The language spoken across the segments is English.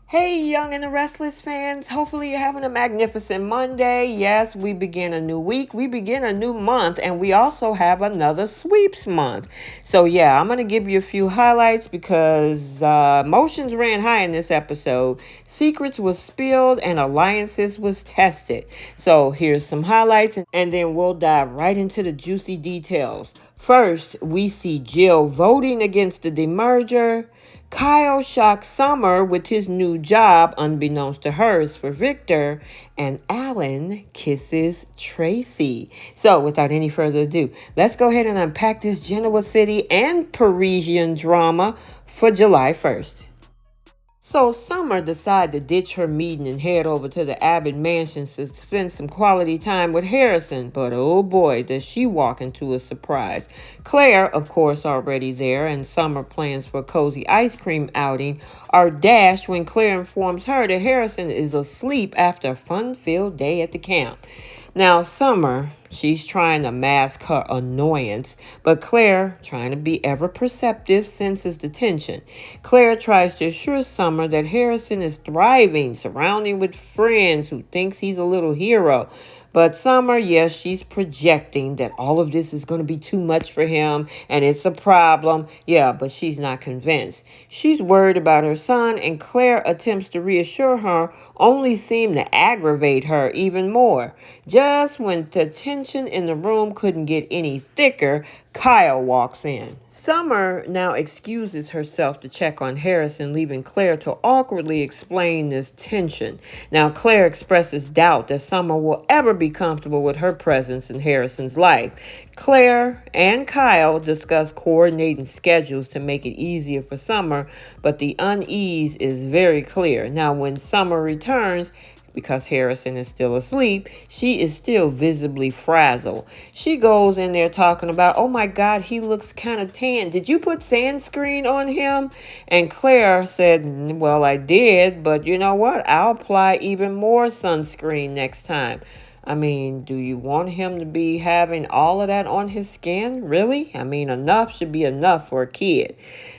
Hey, Young and the Restless fans. Hopefully, you're having a magnificent Monday. Yes, we begin a new week, we begin a new month, and we also have another sweeps month. So, yeah, I'm going to give you a few highlights because emotions ran high in this episode. Secrets was spilled and alliances was tested. So, here's some highlights, and then we'll dive right into the juicy details. First, we see Jill voting against the demerger. Kyle shocks Summer with his new job, unbeknownst to hers, for Victor, and Alan kisses Traci. So, without any further ado, let's go ahead and unpack this Genoa City and Parisian drama for July 1st. So Summer decided to ditch her meeting and head over to the Abbott mansion to spend some quality time with Harrison. But oh boy, does she walk into a surprise. Claire, of course, already there, and Summer plans for a cozy ice cream outing are dashed when Claire informs her that Harrison is asleep after a fun-filled day at the camp. Now, Summer, she's trying to mask her annoyance, but Claire, trying to be ever perceptive, senses the tension. Claire tries to assure Summer that Harrison is thriving, surrounding with friends who thinks he's a little hero. But Summer, yes, she's projecting that all of this is going to be too much for him and it's a problem. Yeah, but she's not convinced. She's worried about her son, and Claire attempts to reassure her, only seem to aggravate her even more. Just when the tension in the room couldn't get any thicker, Kyle walks in. Summer now excuses herself to check on Harrison, leaving Claire to awkwardly explain this tension. Now, Claire expresses doubt that Summer will ever be comfortable with her presence in Harrison's life. Claire and Kyle discuss coordinating schedules to make it easier for Summer, but the unease is very clear. Now, when Summer returns, because Harrison is still asleep, she is still visibly frazzled. She goes in there talking about, oh my God, he looks kind of tan. Did you put sunscreen on him? And Claire said, well, I did, but you know what? I'll apply even more sunscreen next time. I mean, do you want him to be having all of that on his skin? Really? I mean, enough should be enough for a kid.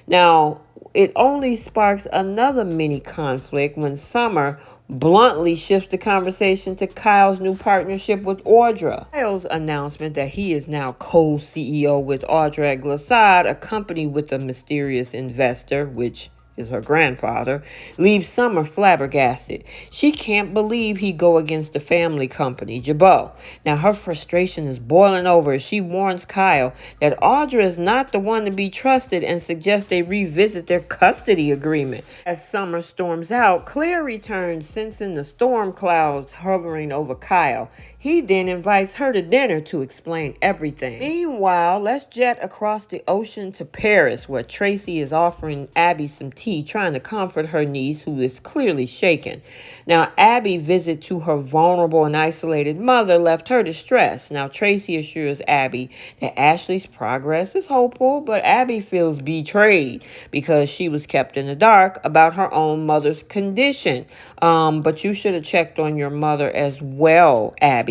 Now, it only sparks another mini conflict when Summer bluntly shifts the conversation to Kyle's new partnership with Audra. Kyle's announcement that he is now co-CEO with Audra at Glissade, accompanied with a mysterious investor, which is her grandfather, leaves Summer flabbergasted. She can't believe he go against the family company, Jabot. Now her frustration is boiling over as she warns Kyle that Audra is not the one to be trusted and suggests they revisit their custody agreement. As Summer storms out, Claire returns, sensing the storm clouds hovering over Kyle. He then invites her to dinner to explain everything. Meanwhile, let's jet across the ocean to Paris, where Traci is offering Abby some tea, trying to comfort her niece, who is clearly shaken. Now, Abby's visit to her vulnerable and isolated mother left her distressed. Now, Traci assures Abby that Ashley's progress is hopeful, but Abby feels betrayed because she was kept in the dark about her own mother's condition. But you should have checked on your mother as well, Abby.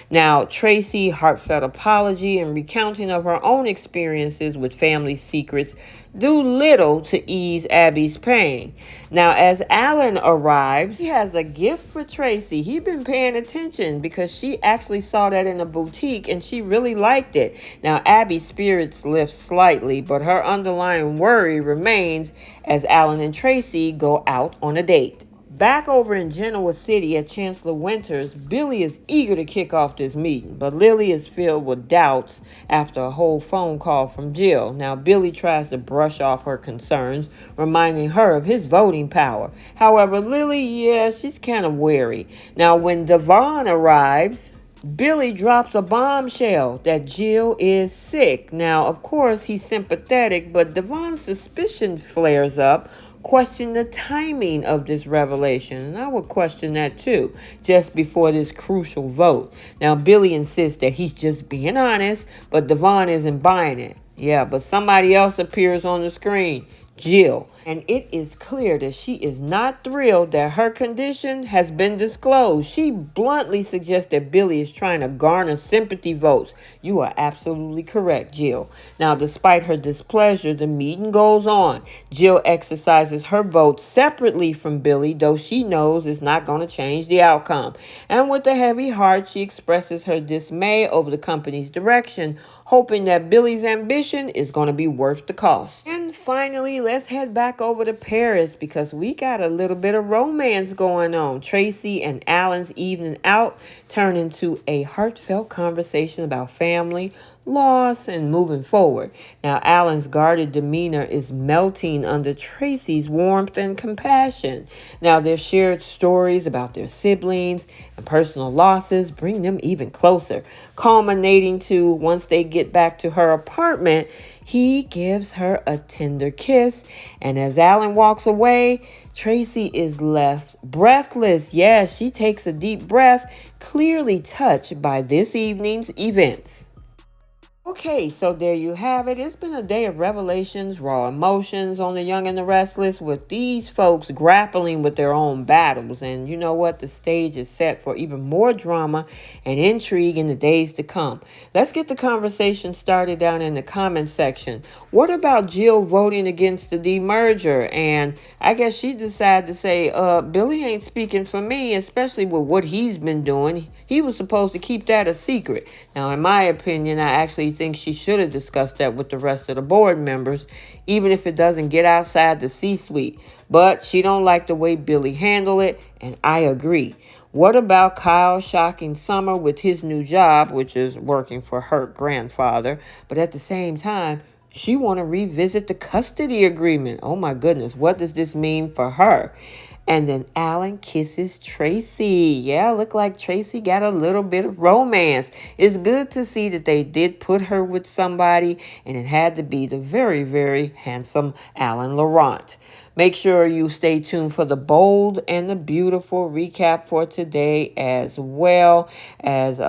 Now, Traci, heartfelt apology and recounting of her own experiences with family secrets do little to ease Abby's pain. Now, as Alan arrives, he has a gift for Traci. He's been paying attention because she actually saw that in a boutique and she really liked it. Now, Abby's spirits lift slightly, but her underlying worry remains as Alan and Traci go out on a date. Back over in Genoa City at Chancellor Winters, Billy is eager to kick off this meeting, but Lily is filled with doubts after a whole phone call from Jill. Now, Billy tries to brush off her concerns, reminding her of his voting power. However, Lily, she's kind of wary. Now, when Devon arrives, Billy drops a bombshell that Jill is sick. Now, of course, he's sympathetic, but Devon's suspicion flares up, question the timing of this revelation. And I would question that too, just before this crucial vote. Now, Billy insists that he's just being honest, but Devon isn't buying it. Yeah, but somebody else appears on the screen. Jill. And it is clear that she is not thrilled that her condition has been disclosed. She bluntly suggests that Billy is trying to garner sympathy votes. You are absolutely correct, Jill. Now, despite her displeasure, the meeting goes on. Jill exercises her vote separately from Billy, though she knows it's not going to change the outcome. And with a heavy heart, she expresses her dismay over the company's direction, hoping that Billy's ambition is going to be worth the cost. And finally, let's head back over to Paris because we got a little bit of romance going on. Traci and Alan's evening out turned into a heartfelt conversation about family, loss, and moving forward. Now, Alan's guarded demeanor is melting under Traci's warmth and compassion. Now, their shared stories about their siblings and personal losses bring them even closer, culminating to once they get back to her apartment, he gives her a tender kiss, and as Alan walks away, Traci is left breathless. Yes, she takes a deep breath, clearly touched by this evening's events. Okay, so there you have it. It's been a day of revelations, raw emotions on the Young and the Restless, with these folks grappling with their own battles. And you know what? The stage is set for even more drama and intrigue in the days to come. Let's get the conversation started down in the comment section. What about Jill voting against the demerger? And I guess she decided to say, Billy ain't speaking for me, especially with what he's been doing. He was supposed to keep that a secret. Now, in my opinion, I actually think she should have discussed that with the rest of the board members, even if it doesn't get outside the C-suite. But she don't like the way Billy handled it, and I agree. What about Kyle shocking Summer with his new job, which is working for her grandfather, but at the same time, she want to revisit the custody agreement. Oh my goodness, what does this mean for her? And then Alan kisses Traci. Yeah, look like Traci got a little bit of romance. It's good to see that they did put her with somebody, and it had to be the very, very handsome Alan Laurent. Make sure you stay tuned for the bold and the beautiful recap for today, as well as,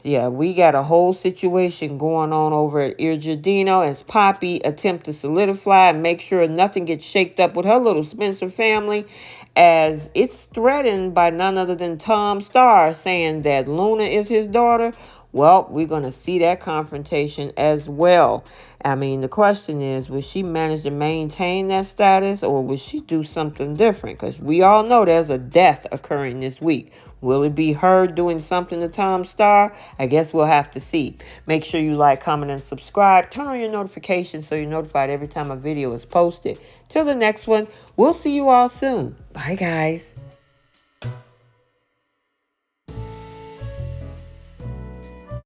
we got a whole situation going on over at Irgidino as Poppy attempt to solidify and make sure nothing gets shaked up with her little Spencer family, as it's threatened by none other than Tom Starr saying that Luna is his daughter. Well, we're going to see that confrontation as well. I mean, the question is, will she manage to maintain that status, or will she do something different? Because we all know there's a death occurring this week. Will it be her doing something to Tom Starr? I guess we'll have to see. Make sure you like, comment, and subscribe. Turn on your notifications so you're notified every time a video is posted. Till the next one, we'll see you all soon. Bye, guys.